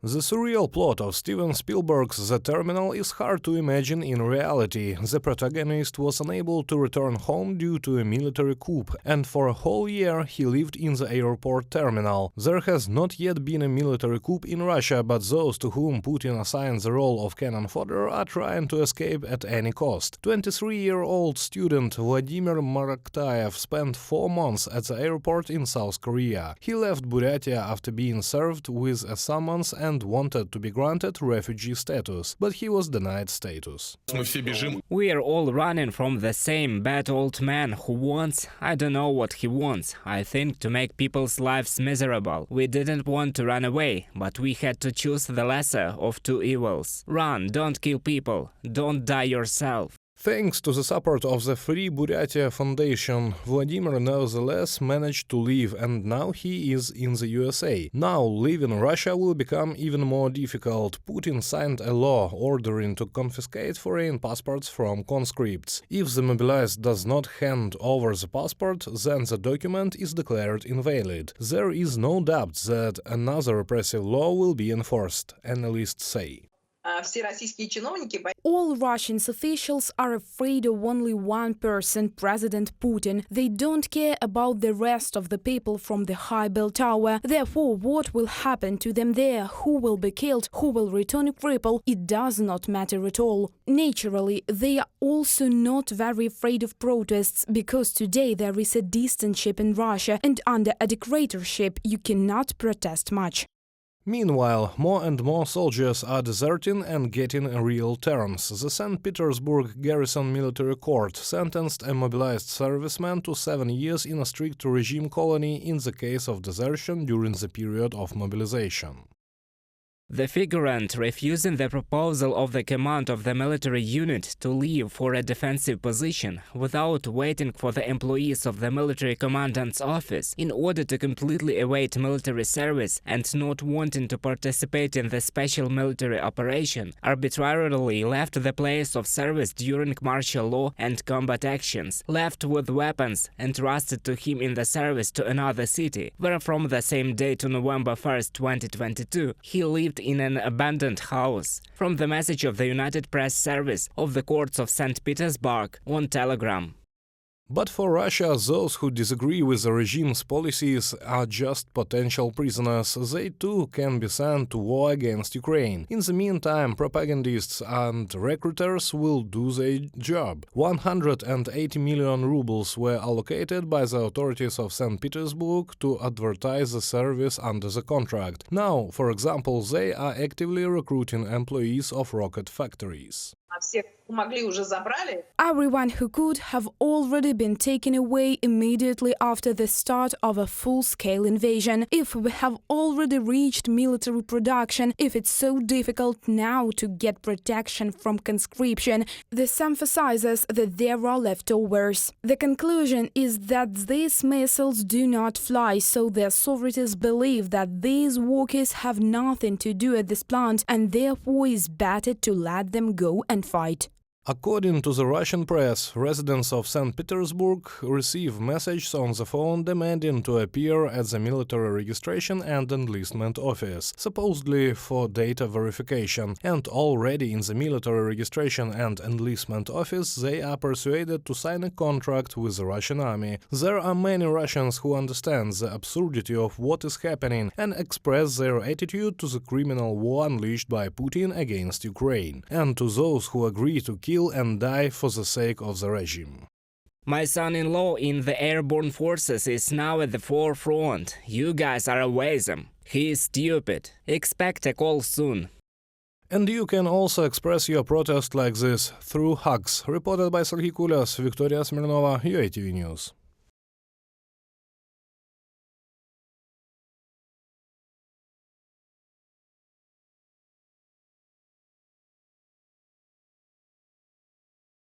The surreal plot of Steven Spielberg's The Terminal is hard to imagine in reality. The protagonist was unable to return home due to a military coup, and for a whole year he lived in the airport terminal. There has not yet been a military coup in Russia, but those to whom Putin assigned the role of cannon fodder are trying to escape at any cost. 23-year-old student Vladimir Maraktayev spent 4 months at the airport in South Korea. He left Buryatia after being served with a summons and wanted to be granted refugee status, but he was denied status. We are all running from the same bad old man who wants, I don't know what he wants, I think to make people's lives miserable. We didn't want to run away, but we had to choose the lesser of two evils. Run, don't kill people, don't die yourself. Thanks to the support of the Free Buryatia Foundation, Vladimir nevertheless managed to leave, and now he is in the USA. Now, leaving Russia will become even more difficult. Putin signed a law ordering to confiscate foreign passports from conscripts. If the mobilized does not hand over the passport, then the document is declared invalid. There is no doubt that another repressive law will be enforced, analysts say. All Russian officials are afraid of only one person, President Putin. They don't care about the rest of the people from the high bell tower. Therefore, what will happen to them there, who will be killed, who will return a cripple, it does not matter at all. Naturally, they are also not very afraid of protests, because today there is a dictatorship in Russia, and under a dictatorship you cannot protest much. Meanwhile, more and more soldiers are deserting and getting real terms. The St. Petersburg Garrison Military Court sentenced a mobilized serviceman to 7 years in a strict regime colony in the case of desertion during the period of mobilization. The figurant, refusing the proposal of the command of the military unit to leave for a defensive position without waiting for the employees of the military commandant's office in order to completely await military service and not wanting to participate in the special military operation, arbitrarily left the place of service during martial law and combat actions, left with weapons entrusted to him in the service to another city, where from the same day to November 1st, 2022, he lived in an abandoned house. From the message of the United Press Service of the courts of St. Petersburg on Telegram. But for Russia, those who disagree with the regime's policies are just potential prisoners. They too can be sent to war against Ukraine. In the meantime, propagandists and recruiters will do their job. 180 million rubles were allocated by the authorities of St. Petersburg to advertise the service under the contract. Now, for example, they are actively recruiting employees of rocket factories. Everyone who could have already been taken away immediately after the start of a full-scale invasion. If we have already reached military production, if it's so difficult now to get protection from conscription, this emphasizes that there are leftovers. The conclusion is that these missiles do not fly, so the authorities believe that these workers have nothing to do at this plant, and therefore is better to let them go and fight. According to the Russian press, residents of St. Petersburg receive messages on the phone demanding to appear at the military registration and enlistment office, supposedly for data verification, and already in the military registration and enlistment office they are persuaded to sign a contract with the Russian army. There are many Russians who understand the absurdity of what is happening and express their attitude to the criminal war unleashed by Putin against Ukraine, and to those who agree to kill and die for the sake of the regime. My son-in-law in the airborne forces is now at the forefront. You guys are a waste. He is stupid. Expect a call soon. And you can also express your protest like this through hugs. Reported by Serhiy Kulias, Victoria Smirnova, UATV News.